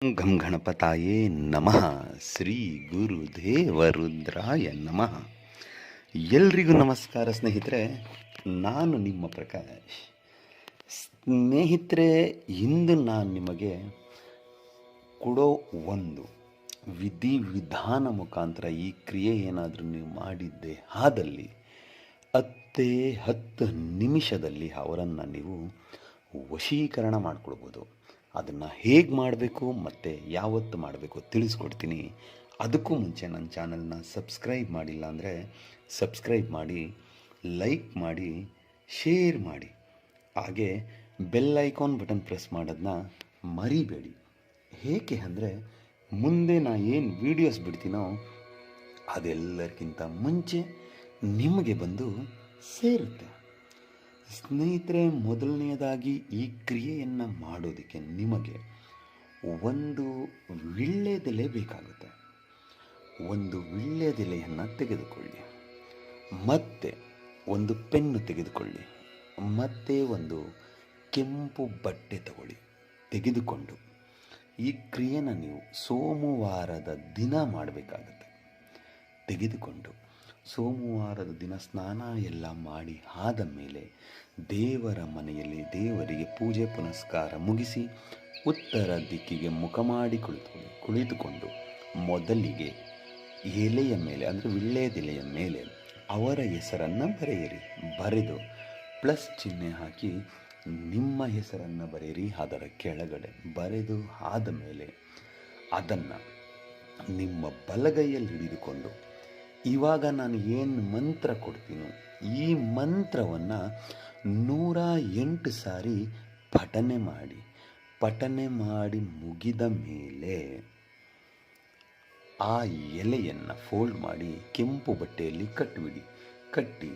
ಗಂ ಗಣಪತಾಯೇ ನಮಃ. ಶ್ರೀ ಗುರುದೇವ ರುದ್ರಾಯ ನಮಃ. ಎಲ್ರಿಗೂ ನಮಸ್ಕಾರ ಸ್ನೇಹಿತರೆ, ನಾನು ನಿಮ್ಮ ಪ್ರಕಾಶ್. ಸ್ನೇಹಿತರೆ, ಇಂದು ನಾನು ನಿಮಗೆ ಕೊಡೋ ಒಂದು ವಿಧಾನ ಮುಖಾಂತರ ಈ ಕ್ರಿಯೆ ಏನಾದರೂ ನೀವು ಮಾಡಿದ್ದೆ ಆದಲ್ಲಿ 10 ನಿಮಿಷದಲ್ಲಿ ಅವರನ್ನು ನೀವು ವಶೀಕರಣ ಮಾಡಿಕೊಳ್ಬೋದು. ಅದನ್ನು ಹೇಗೆ ಮಾಡಬೇಕು ಮತ್ತು ಯಾವತ್ತು ಮಾಡಬೇಕು ತಿಳಿಸ್ಕೊಡ್ತೀನಿ. ಅದಕ್ಕೂ ಮುಂಚೆ ನನ್ನ ಚಾನಲ್ನ ಸಬ್ಸ್ಕ್ರೈಬ್ ಮಾಡಿಲ್ಲ ಅಂದರೆ ಸಬ್ಸ್ಕ್ರೈಬ್ ಮಾಡಿ, ಲೈಕ್ ಮಾಡಿ, ಶೇರ್ ಮಾಡಿ, ಹಾಗೆ ಬೆಲ್ ಐಕಾನ್ ಬಟನ್ ಪ್ರೆಸ್ ಮಾಡೋದನ್ನ ಮರಿಬೇಡಿ. ಏಕೆ ಅಂದರೆ ಮುಂದೆ ನಾನು ಏನು ವೀಡಿಯೋಸ್ ಬಿಡ್ತೀನೋ ಅದೆಲ್ಲರಿಗಿಂತ ಮುಂಚೆ ನಿಮಗೆ ಬಂದು ಸೇರುತ್ತೆ. ಸ್ನೇಹಿತರೆ, ಮೊದಲನೆಯದಾಗಿ ಈ ಕ್ರಿಯೆಯನ್ನು ಮಾಡೋದಕ್ಕೆ ನಿಮಗೆ ಒಂದು ವೀಳ್ಯದೆಲೆ ಬೇಕಾಗುತ್ತೆ. ಒಂದು ವೀಳ್ಯದೆಲೆಯನ್ನು ತೆಗೆದುಕೊಳ್ಳಿ, ಮತ್ತು ಒಂದು ಪೆನ್ನು ತೆಗೆದುಕೊಳ್ಳಿ, ಮತ್ತು ಒಂದು ಕೆಂಪು ಬಟ್ಟೆ ತೆಗೆದುಕೊಂಡು ಈ ಕ್ರಿಯೆನ ನೀವು ಸೋಮವಾರದ ದಿನ ಮಾಡಬೇಕಾಗುತ್ತೆ. ತೆಗೆದುಕೊಂಡು ಸೋಮವಾರದ ದಿನ ಸ್ನಾನ ಎಲ್ಲ ಮಾಡಿ ಆದ ಮೇಲೆ ದೇವರ ಮನೆಯಲ್ಲಿ ದೇವರಿಗೆ ಪೂಜೆ ಪುನಸ್ಕಾರ ಮುಗಿಸಿ ಉತ್ತರ ದಿಕ್ಕಿಗೆ ಮುಖ ಮಾಡಿ ಕುಳಿತುಕೊಂಡು ಮೊದಲಿಗೆ ಎಲೆಯ ಮೇಲೆ, ಅಂದರೆ ವೀಳ್ಯದೆಲೆಯ ಮೇಲೆ ಅವರ ಹೆಸರನ್ನು ಬರೆಯಿರಿ. ಬರೆದು ಪ್ಲಸ್ ಚಿಹ್ನೆ ಹಾಕಿ ನಿಮ್ಮ ಹೆಸರನ್ನು ಬರೆಯಿರಿ. ಅದರ ಕೆಳಗಡೆ ಬರೆದು ಆದ ಮೇಲೆ ಅದನ್ನು ನಿಮ್ಮ ಬಲಗೈಯಲ್ಲಿ ಹಿಡಿದುಕೊಂಡು ಇವಾಗ ನಾನು ಏನು ಮಂತ್ರ ಕೊಡ್ತೀನೋ ಈ ಮಂತ್ರವನ್ನು 108 ಸಾರಿ ಪಠನೆ ಮಾಡಿ ಮುಗಿದ ಮೇಲೆ ಆ ಎಲೆಯನ್ನು ಫೋಲ್ಡ್ ಮಾಡಿ ಕೆಂಪು ಬಟ್ಟೆಯಲ್ಲಿ ಕಟ್ಟಿ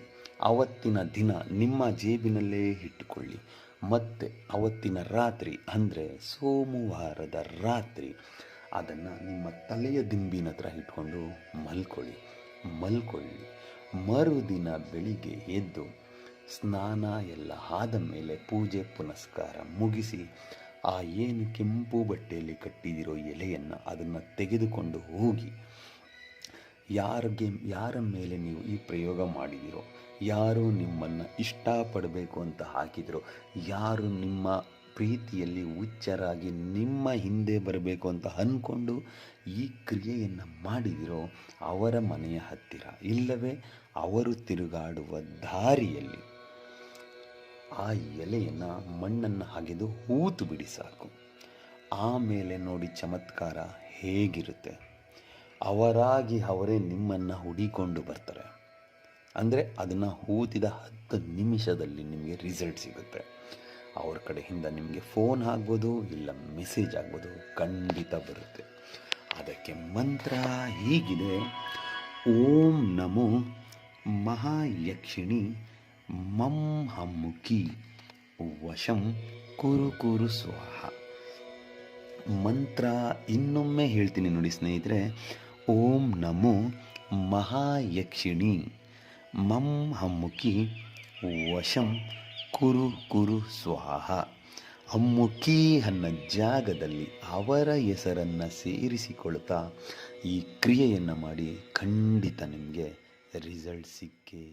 ಅವತ್ತಿನ ದಿನ ನಿಮ್ಮ ಜೇಬಿನಲ್ಲೇ ಇಟ್ಟುಕೊಳ್ಳಿ. ಮತ್ತು ಅವತ್ತಿನ ರಾತ್ರಿ, ಅಂದರೆ ಸೋಮವಾರದ ರಾತ್ರಿ, ಅದನ್ನು ನಿಮ್ಮ ತಲೆಯ ದಿಂಬಿನ ಹತ್ರ ಇಟ್ಕೊಂಡು ಮಲ್ಕೊಳ್ಳಿ. ಮರುದಿನ ಬೆಳಿಗ್ಗೆ ಎದ್ದು ಸ್ನಾನ ಎಲ್ಲ ಆದ ಮೇಲೆ ಪೂಜೆ ಪುನಸ್ಕಾರ ಮುಗಿಸಿ ಆ ಏನು ಕೆಂಪು ಬಟ್ಟೆಯಲ್ಲಿ ಕಟ್ಟಿದಿರೋ ಎಲೆಯನ್ನು ಅದನ್ನು ತೆಗೆದುಕೊಂಡು ಹೋಗಿ ಯಾರ ಮೇಲೆ ನೀವು ಈ ಪ್ರಯೋಗ ಮಾಡಿದಿರೋ, ಯಾರು ನಿಮ್ಮನ್ನು ಇಷ್ಟಪಡಬೇಕು ಅಂತ ಹಾಕಿದಿರೋ, ಯಾರು ನಿಮ್ಮ ಪ್ರೀತಿಯಲ್ಲಿ ಹುಚ್ಚರಾಗಿ ನಿಮ್ಮ ಹಿಂದೆ ಬರಬೇಕು ಅಂತ ಅಂದ್ಕೊಂಡು ಈ ಕ್ರಿಯೆಯನ್ನು ಮಾಡಿದಿರೋ ಅವರ ಮನೆಯ ಹತ್ತಿರ, ಇಲ್ಲವೇ ಅವರು ತಿರುಗಾಡುವ ದಾರಿಯಲ್ಲಿ ಆ ಎಲೆಯನ್ನು ಮಣ್ಣನ್ನು ಅಗೆದು ಹೂತು ಬಿಡಿ ಸಾಕು. ಆಮೇಲೆ ನೋಡಿ ಚಮತ್ಕಾರ ಹೇಗಿರುತ್ತೆ. ಅವರೇ ನಿಮ್ಮನ್ನು ಹುಡಿಕೊಂಡು ಬರ್ತಾರೆ. ಅಂದರೆ ಅದನ್ನು ಹೂತಿದ 10 ನಿಮಿಷದಲ್ಲಿ ನಿಮಗೆ ರಿಸಲ್ಟ್ ಸಿಗುತ್ತೆ. ಅವ್ರ ಕಡೆಯಿಂದ ನಿಮಗೆ ಫೋನ್ ಆಗ್ಬೋದು, ಇಲ್ಲ ಮೆಸೇಜ್ ಆಗ್ಬೋದು, ಖಂಡಿತ ಬರುತ್ತೆ. ಅದಕ್ಕೆ ಮಂತ್ರ ಹೀಗಿದೆ: ಓಂ ನಮೋ ಮಹಾಯಕ್ಷಿಣಿ ಮಂ ಹಮ್ಮುಖಿ ವಶಂ ಕುರು ಸ್ವಾಹ. ಮಂತ್ರ ಇನ್ನೊಮ್ಮೆ ಹೇಳ್ತೀನಿ ನೋಡಿ ಸ್ನೇಹಿತರೆ. ಓಂ ನಮೋ ಮಹಾಯಕ್ಷಿಣಿ ಮಂ ಹಮ್ಮುಖಿ ವಶಂ ಕುರು ಸ್ವಾಹ. ಅಮ್ಮುಖಿ ಅನ್ನೋ ಜಾಗದಲ್ಲಿ ಅವರ ಹೆಸರನ್ನು ಸೇರಿಸಿಕೊಳ್ತಾ ಈ ಕ್ರಿಯೆಯನ್ನು ಮಾಡಿ, ಖಂಡಿತ ನಿಮಗೆ ರಿಸಲ್ಟ್ ಸಿಕ್ಕೇ